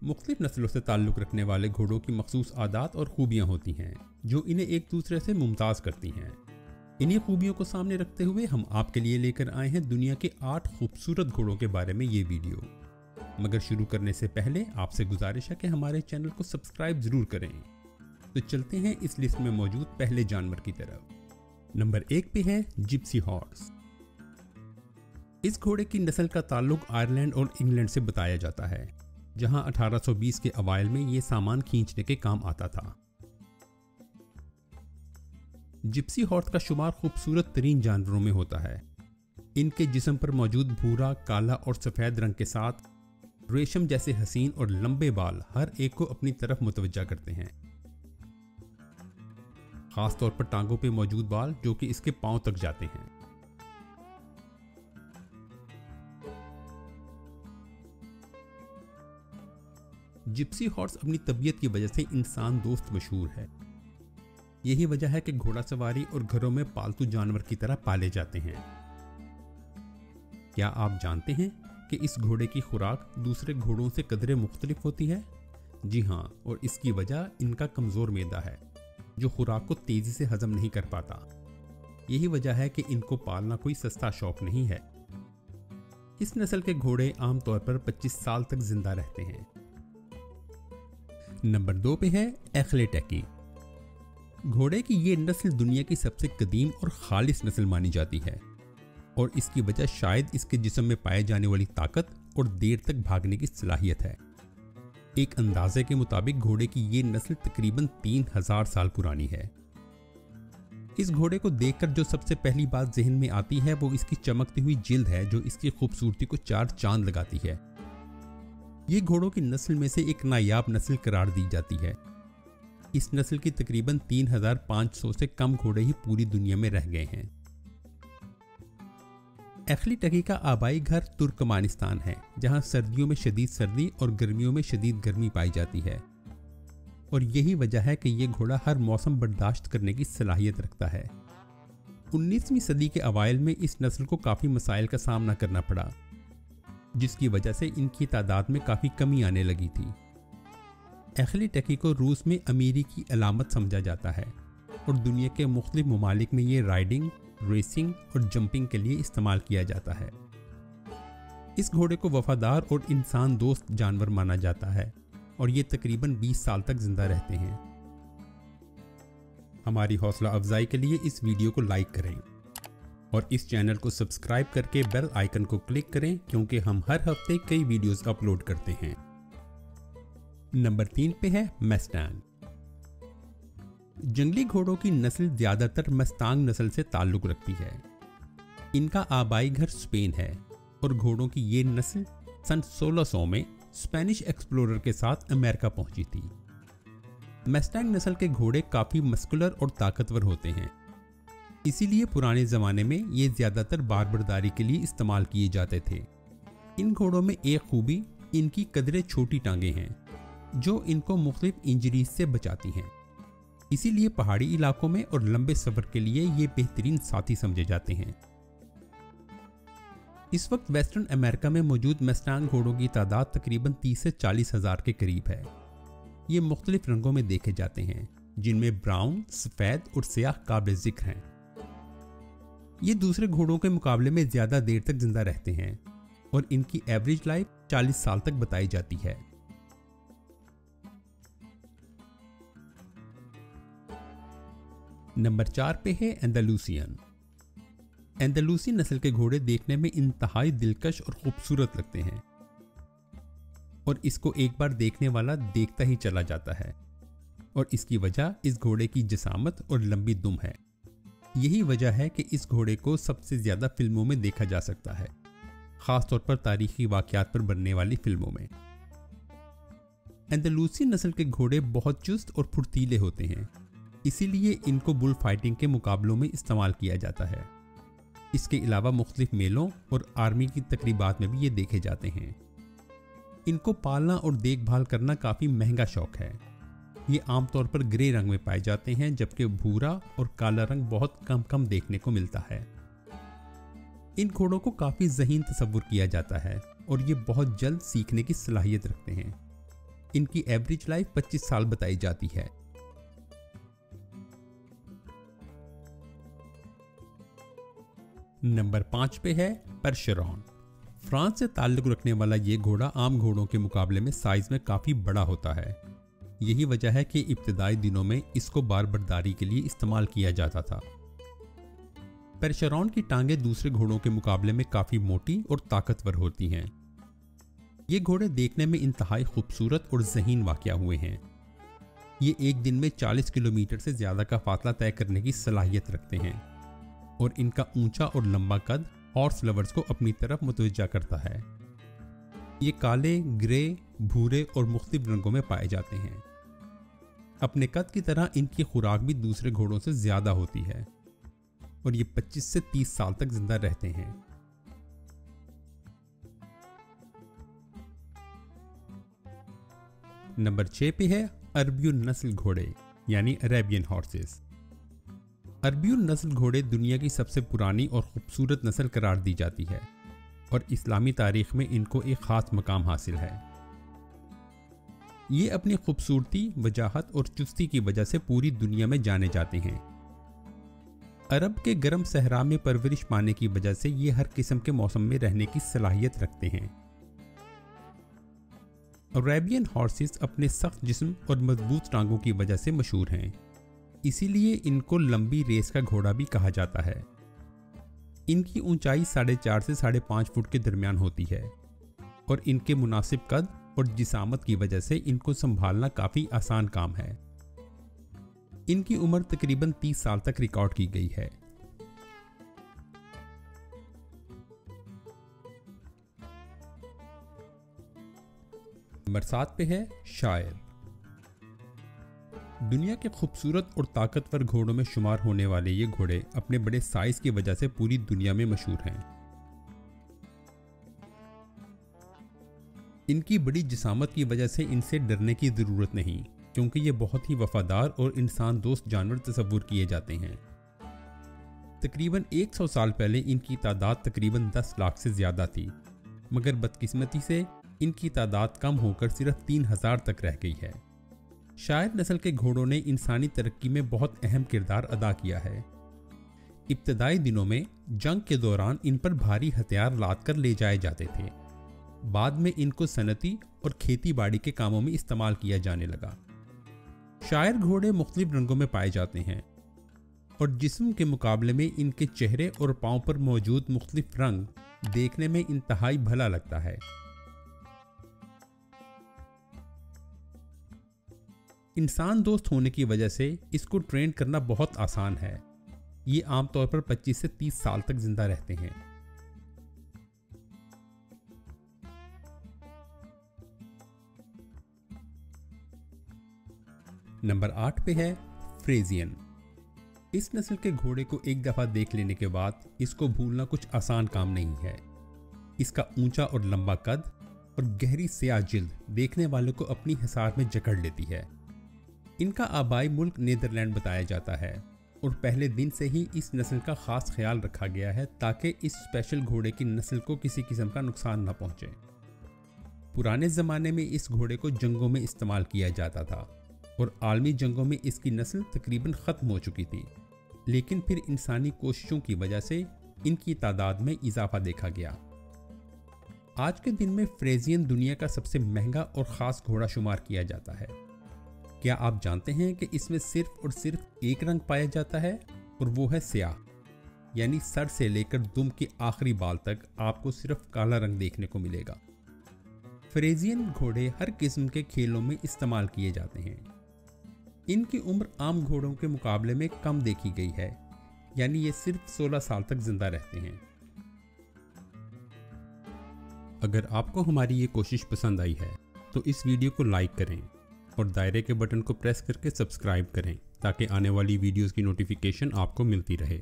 मुख्तलिफ नस्लों से ताल्लुक़ रखने वाले घोड़ों की मखसूस आदात और खूबियाँ होती हैं जो इन्हें एक दूसरे से मुमताज़ करती हैं। इन्हीं खूबियों को सामने रखते हुए हम आपके लिए लेकर आए हैं दुनिया के 8 खूबसूरत घोड़ों के बारे में ये वीडियो। मगर शुरू करने से पहले आपसे गुजारिश है कि हमारे चैनल को सब्सक्राइब ज़रूर करें। तो चलते हैं इस लिस्ट में मौजूद पहले जानवर की तरफ। नंबर 1 पे है जिप्सी हॉर्स। इस घोड़े की नस्ल का ताल्लुक आयरलैंड और इंग्लैंड से बताया जाता है, जहां 1820 के अवाइल में ये सामान खींचने के काम आता था। जिप्सी हॉर्स का शुमार खूबसूरत तरीन जानवरों में होता है। इनके जिस्म पर मौजूद भूरा, काला और सफ़ेद रंग के साथ रेशम जैसे हसीन और लंबे बाल हर एक को अपनी तरफ मुतवज्जा करते हैं। खास तौर पर टांगों पे मौजूद बाल जो कि इसके पांव तक जाते हैं। जिप्सी हॉर्स अपनी तबीयत की वजह से इंसान दोस्त मशहूर है। यही वजह है कि घोड़ा सवारी और घरों में पालतू जानवर की तरह पाले जाते हैं। क्या आप जानते हैं कि इस घोड़े की खुराक दूसरे घोड़ों से कदरे मुख्तलिफ होती है? जी हाँ, और इसकी वजह इनका कमज़ोर मैदा है जो खुराक को तेज़ी से हजम नहीं कर पाता। यही वजह है कि इनको पालना कोई सस्ता शौक नहीं है। इस नस्ल के घोड़े आमतौर पर 25 साल तक जिंदा रहते हैं। नंबर 2 पे है एखलेटेकी। घोड़े की ये नस्ल दुनिया की सबसे कदीम और खालिस नस्ल मानी जाती है और इसकी वजह शायद इसके जिस्म में पाए जाने वाली ताकत और देर तक भागने की सलाहियत है। एक अंदाजे के मुताबिक घोड़े की ये नस्ल तकरीबन 3000 साल पुरानी है। इस घोड़े को देखकर जो सबसे पहली बात जहन में आती है वो इसकी चमकती हुई जिल्द है जो इसकी खूबसूरती को 4 चांद लगाती है। ये घोड़ों की नस्ल में से एक नायाब नस्ल करार दी जाती है। इस नस्ल की तकरीबन 3500 से कम घोड़े ही पूरी दुनिया में रह गए हैं। एखलेटेकी का आबाई घर तुर्कमानिस्तान है, जहां सर्दियों में शदीद सर्दी और गर्मियों में शदीद गर्मी पाई जाती है और यही वजह है कि यह घोड़ा हर मौसम बर्दाश्त करने की सलाहियत रखता है। 19वीं सदी के अवाइल में इस नस्ल को काफ़ी मसाइल का सामना करना पड़ा, जिसकी वजह से इनकी तादाद में काफ़ी कमी आने लगी थी। एखलेटेकी को रूस में अमीरी की अलामत समझा जाता है और दुनिया के मुख्तलिफ ममालिक में ये राइडिंग, रेसिंग और जंपिंग के लिए इस्तेमाल किया जाता है। इस घोड़े को वफादार और इंसान दोस्त जानवर माना जाता है और ये तकरीबन 20 साल तक जिंदा रहते हैं। हमारी हौसला अफजाई के लिए इस वीडियो को लाइक करें और इस चैनल को सब्सक्राइब करके बेल आइकन को क्लिक करें, क्योंकि हम हर हफ्ते कई वीडियोस अपलोड करते हैं। नंबर 3 पे है मस्टैंग। जंगली घोड़ों की नस्ल ज्यादातर मस्तांग नस्ल से ताल्लुक रखती है। इनका आबाई घर स्पेन है और घोड़ों की ये नस्ल सन 1600 में स्पेनिश एक्सप्लोरर के साथ अमेरिका पहुंची थी। मस्टैंग नस्ल के घोड़े काफी मस्कुलर और ताकतवर होते हैं, इसीलिए पुराने ज़माने में ये ज़्यादातर बारबरदारी के लिए इस्तेमाल किए जाते थे। इन घोड़ों में एक खूबी इनकी कदरे छोटी टांगें हैं जो इनको मुख्तलिफ इंजरीज से बचाती हैं। इसीलिए पहाड़ी इलाकों में और लंबे सफ़र के लिए ये बेहतरीन साथी समझे जाते हैं। इस वक्त वेस्टर्न अमेरिका में मौजूद मस्टैंग घोड़ों की तादाद तकरीबन 30 से 40 हज़ार के करीब है। ये मुख्तलिफ रंगों में देखे जाते हैं, जिनमें ब्राउन, सफ़ेद और स्याह काबिल जिक्र हैं। ये दूसरे घोड़ों के मुकाबले में ज्यादा देर तक जिंदा रहते हैं और इनकी एवरेज लाइफ 40 साल तक बताई जाती है। नंबर 4 पे है एंडालुसियन। एंडालुसी नस्ल के घोड़े देखने में इंतहाई दिलकश और खूबसूरत लगते हैं और इसको एक बार देखने वाला देखता ही चला जाता है और इसकी वजह इस घोड़े की जिसामत और लंबी दुम है। यही वजह है कि इस घोड़े को सबसे ज्यादा फिल्मों में देखा जा सकता है, खासतौर पर तारीखी वाकयात पर बनने वाली फिल्मों में। एंडालुसी नस्ल के घोड़े बहुत चुस्त और फुर्तीले होते हैं, इसीलिए इनको बुल फाइटिंग के मुकाबलों में इस्तेमाल किया जाता है। इसके अलावा मुख्तलिफ मेलों और आर्मी की तकरीबात में भी ये देखे जाते हैं। इनको पालना और देखभाल करना काफ़ी महंगा शौक है। ये आमतौर पर ग्रे रंग में पाए जाते हैं, जबकि भूरा और काला रंग बहुत कम देखने को मिलता है। इन घोड़ों को काफ़ी ज़हीन तस्वुर किया जाता है और ये बहुत जल्द सीखने की सलाहियत रखते हैं। इनकी एवरेज लाइफ 25 साल बताई जाती है। नंबर 5 पे है परशेरॉन। फ्रांस से ताल्लुक रखने वाला ये घोड़ा आम घोड़ों के मुकाबले में साइज में काफी बड़ा होता है। यही वजह है कि इब्तिदाई दिनों में इसको बारबरदारी के लिए इस्तेमाल किया जाता था। परशेरॉन की टांगें दूसरे घोड़ों के मुकाबले में काफी मोटी और ताकतवर होती हैं। ये घोड़े देखने में इंतहाई खूबसूरत और ज़हीन वाक़या हुए हैं। ये एक दिन में 40 किलोमीटर से ज़्यादा का फासला तय करने की सलाहियत रखते हैं और इनका ऊंचा और लंबा कद हॉर्स लवर्स को अपनी तरफ मुतवज्जा करता है। ये काले, ग्रे, भूरे और मुख्तलिफ रंगों में पाए जाते हैं। अपने कद की तरह इनकी खुराक भी दूसरे घोड़ों से ज़्यादा होती है और ये 25 से 30 साल तक जिंदा रहते हैं। नंबर 6 पे है अरबियन नस्ल घोड़े यानी अरेबियन हॉर्सेस। अरबियन नस्ल घोड़े दुनिया की सबसे पुरानी और खूबसूरत नस्ल करार दी जाती है और इस्लामी तारीख में इनको एक ख़ास मकाम हासिल है। ये अपनी खूबसूरती, वजाहत और चुस्ती की वजह से पूरी दुनिया में जाने जाते हैं। अरब के गर्म सहरा में परवरिश पाने की वजह से ये हर किस्म के मौसम में रहने की सलाहियत रखते हैं। अरेबियन हॉर्सेस अपने सख्त जिस्म और मजबूत टांगों की वजह से मशहूर हैं। इसीलिए इनको लंबी रेस का घोड़ा भी कहा जाता है। इनकी ऊंचाई 4.5 से 5.5 फुट के दरमियान होती है और इनके मुनासिब कद और जिसामत की वजह से इनको संभालना काफ़ी आसान काम है। इनकी उम्र तकरीबन 30 साल तक रिकॉर्ड की गई है। नंबर 7 पे है शायर। दुनिया के खूबसूरत और ताकतवर घोड़ों में शुमार होने वाले ये घोड़े अपने बड़े साइज की वजह से पूरी दुनिया में मशहूर हैं। इनकी बड़ी जिसामत की वजह से इनसे डरने की ज़रूरत नहीं, क्योंकि ये बहुत ही वफादार और इंसान दोस्त जानवर तस्वुर किए जाते हैं। तकरीबन 100 साल पहले इनकी तादाद तकरीबन 10 लाख से ज़्यादा थी, मगर बदकिस्मती से इनकी तादाद कम होकर सिर्फ 3000 तक रह गई है। शायर नस्ल के घोड़ों ने इंसानी तरक्की में बहुत अहम किरदार अदा किया है। इब्तदाई दिनों में जंग के दौरान इन पर भारी हथियार लाद कर ले जाए जाते थे। बाद में इनको सनती और खेती बाड़ी के कामों में इस्तेमाल किया जाने लगा। शायर घोड़े मुख्तलिफ रंगों में पाए जाते हैं और जिस्म के मुकाबले में इनके चेहरे और पांव पर मौजूद मुख्तलिफ रंग देखने में इंतहाई भला लगता है। इंसान दोस्त होने की वजह से इसको ट्रेन करना बहुत आसान है। ये आमतौर पर 25 से 30 साल तक जिंदा रहते हैं। नंबर 8 पे है फ्रेजियन। इस नस्ल के घोड़े को एक दफ़ा देख लेने के बाद इसको भूलना कुछ आसान काम नहीं है। इसका ऊंचा और लंबा कद और गहरी स्याह जिल्द देखने वाले को अपनी हिसार में जकड़ लेती है। इनका आबाई मुल्क नीदरलैंड बताया जाता है और पहले दिन से ही इस नस्ल का ख़ास ख्याल रखा गया है ताकि इस स्पेशल घोड़े की नस्ल को किसी किस्म का नुकसान न पहुँचे। पुराने ज़माने में इस घोड़े को जंगों में इस्तेमाल किया जाता था और आलमी जंगों में इसकी नस्ल तकरीबन ख़त्म हो चुकी थी, लेकिन फिर इंसानी कोशिशों की वजह से इनकी तादाद में इजाफा देखा गया। आज के दिन में फ्रेजियन दुनिया का सबसे महंगा और ख़ास घोड़ा शुमार किया जाता है। क्या आप जानते हैं कि इसमें सिर्फ और सिर्फ एक रंग पाया जाता है और वो है स्याह, यानी सर से लेकर दुम के आखिरी बाल तक आपको सिर्फ काला रंग देखने को मिलेगा। फ्रेजियन घोड़े हर किस्म के खेलों में इस्तेमाल किए जाते हैं। इनकी उम्र आम घोड़ों के मुकाबले में कम देखी गई है, यानी ये सिर्फ 16 साल तक जिंदा रहते हैं। अगर आपको हमारी ये कोशिश पसंद आई है तो इस वीडियो को लाइक करें और दायरे के बटन को प्रेस करके सब्सक्राइब करें ताकि आने वाली वीडियोस की नोटिफिकेशन आपको मिलती रहे।